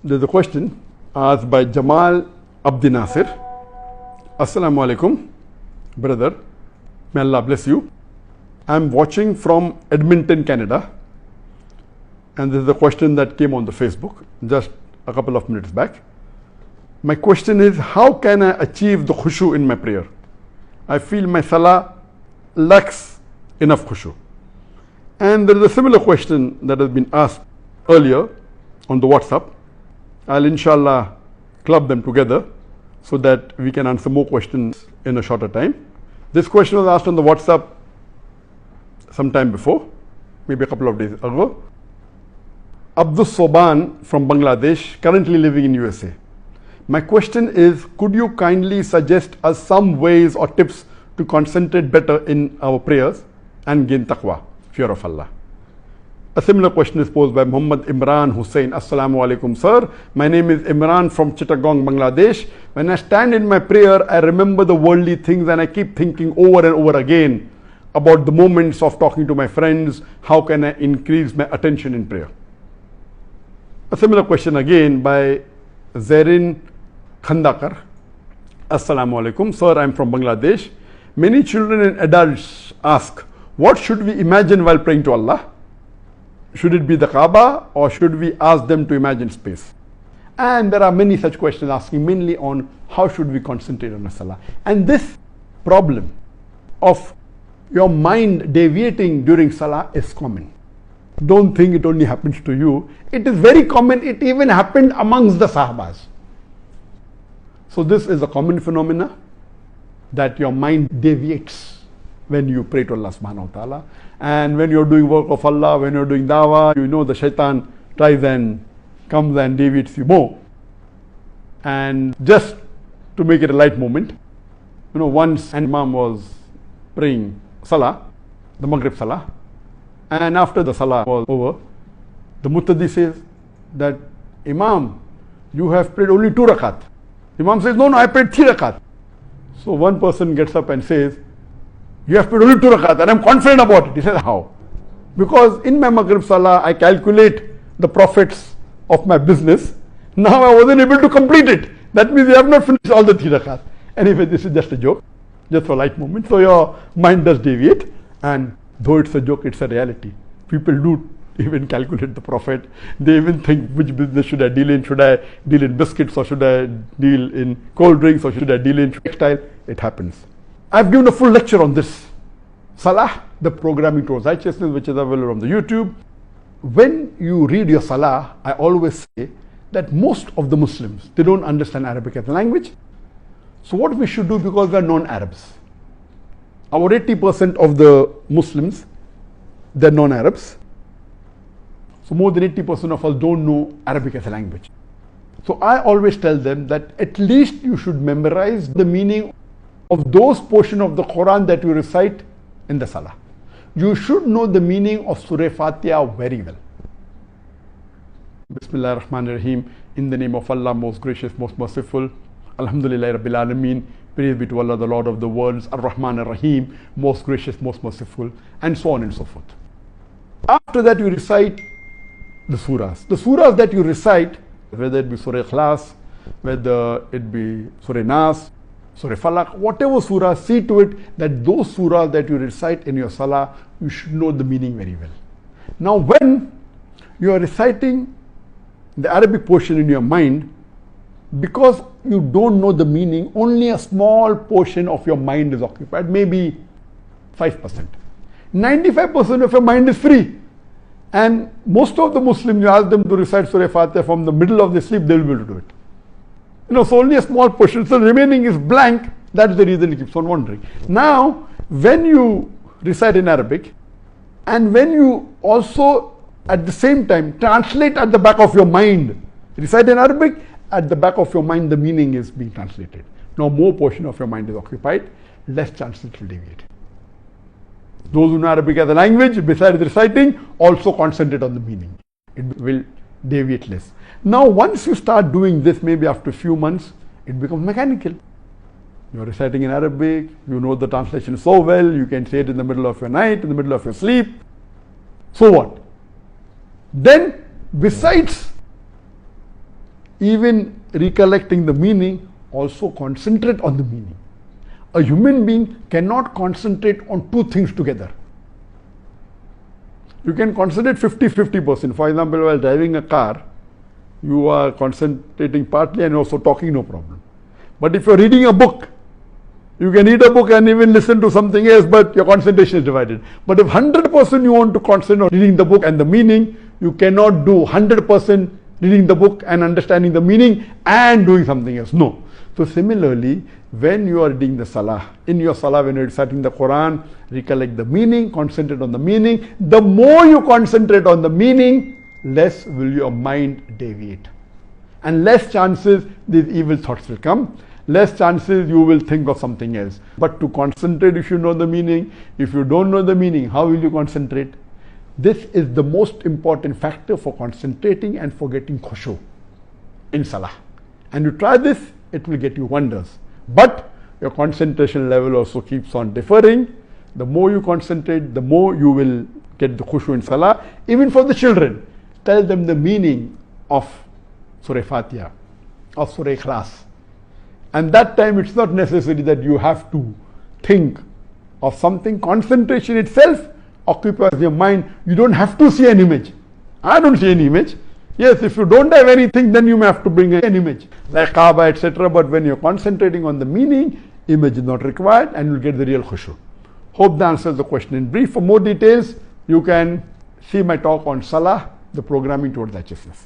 There's a question asked by Jamal Abdi Nasir. Assalamu alaikum, brother. May Allah bless you. I'm watching from Edmonton, Canada. And this is a question that came on the Facebook just a couple of minutes back. My question is, how can I achieve the khushoo in my prayer? I feel my salah lacks enough khushoo. And there is a similar question that has been asked earlier on the WhatsApp. I'll inshallah club them together so that we can answer more questions in a shorter time. This question was asked on the WhatsApp some time before, maybe a couple of days ago. Abdul Soban from Bangladesh, currently living in USA. My question is, could you kindly suggest us some ways or tips to concentrate better in our prayers and gain taqwa, fear of Allah? A similar question is posed by Muhammad Imran Hussain. Assalamu alaikum, sir. My name is Imran from Chittagong, Bangladesh. When I stand in my prayer, I remember the worldly things and I keep thinking over and over again about the moments of talking to my friends. How can I increase my attention in prayer? A similar question again by Zarin Khandakar. Assalamu alaikum, sir. I'm from Bangladesh. Many children and adults ask, what should we imagine while praying to Allah? Should it be the Kaaba or should we ask them to imagine space? And there are many such questions asking mainly on how should we concentrate on a salah. And this problem of your mind deviating during salah is common. Don't think it only happens to you. It is very common. It even happened amongst the Sahabas. So this is a common phenomena that your mind deviates when you pray to Allah subhanahu wa ta'ala. And when you're doing work of Allah, when you're doing dawah, you know the shaitan tries and comes and deviates you more. And just to make it a light moment, once an imam was praying salah, the Maghrib salah, and after the salah was over, the muttadi says that, Imam, you have prayed only 2 rakat. Imam says, no, I prayed 3 rakat. So one person gets up and says, you have prayed only 2 rakat and I'm confident about it. He says, how? Because in my Maghrib salah, I calculate the profits of my business. Now I wasn't able to complete it. That means you have not finished all the 3 rakat. Anyway, this is just a joke, just for a light moment. So your mind does deviate, and though it's a joke, it's a reality. People do even calculate the profit. They even think, which business should I deal in? Should I deal in biscuits, or should I deal in cold drinks, or should I deal in textile? It happens. I've given a full lecture on this. Salah, the programming towards righteousness, which is available on the YouTube. When you read your salah, I always say that most of the Muslims, they don't understand Arabic as a language. So what we should do, because we are non-Arabs, our 80% of the Muslims, they're non-Arabs. So more than 80% of us don't know Arabic as a language. So I always tell them that at least you should memorize the meaning of those portions of the Quran that you recite in the salah. You should know the meaning of Surah Fatiha very well. Bismillah ar-Rahman ar-Rahim. In the name of Allah, most gracious, most merciful. Alhamdulillah Rabbil Alameen. Praise be to Allah, the Lord of the worlds. Ar-Rahman ar-Rahim. Most gracious, most merciful. And so on and so forth. After that, you recite the surahs. The surahs that you recite, whether it be Surah Ikhlas, whether it be Surah Nas, Surah Falaq, whatever surah, see to it that those surahs that you recite in your salah, you should know the meaning very well. Now when you are reciting the Arabic portion in your mind, because you don't know the meaning, only a small portion of your mind is occupied, maybe 5%. 95% of your mind is free. And most of the Muslims, you ask them to recite Surah Fatiha from the middle of their sleep, they will be able to do it. So only a small portion, so the remaining is blank. That's the reason he keeps on wondering. Now, when you recite in Arabic, and when you also at the same time translate at the back of your mind, recite in Arabic, at the back of your mind the meaning is being translated. Now more portion of your mind is occupied, less chances it will deviate. Those who know Arabic as a language, besides reciting, also concentrate on the meaning. It will deviate less. Now once you start doing this, maybe after a few months, it becomes mechanical. You're reciting in Arabic, you know the translation so well, you can say it in the middle of your night, in the middle of your sleep. So what? Then besides even recollecting the meaning, also concentrate on the meaning. A human being cannot concentrate on two things together. You can concentrate 50-50%. For example, while driving a car, you are concentrating partly and also talking, no problem. But if you are reading a book, you can read a book and even listen to something else, but your concentration is divided. But if 100% you want to concentrate on reading the book and the meaning, you cannot do 100% reading the book and understanding the meaning and doing something else. No. So similarly, when you are reading the salah, in your salah, when you are reciting the Quran, recollect the meaning, concentrate on the meaning. The more you concentrate on the meaning, less will your mind deviate. And less chances these evil thoughts will come. Less chances you will think of something else. But to concentrate, if you know the meaning, if you don't know the meaning, how will you concentrate? This is the most important factor for concentrating and for getting khushoo in salah. And you try this, it will get you wonders. But your concentration level also keeps on differing. The more you concentrate, the more you will get the khushoo in salah. Even for the children, tell them the meaning of Surah Fatiha, of Surah Ikhlas. And that time it's not necessary that you have to think of something. Concentration itself occupies your mind. You don't have to see an image. I don't see any image. Yes, if you don't have anything, then you may have to bring an image like Kaaba, etc. But when you're concentrating on the meaning, image is not required and you'll get the real khushoo. Hope that answers the question in brief. For more details, you can see my talk on Salah, the programming towards righteousness.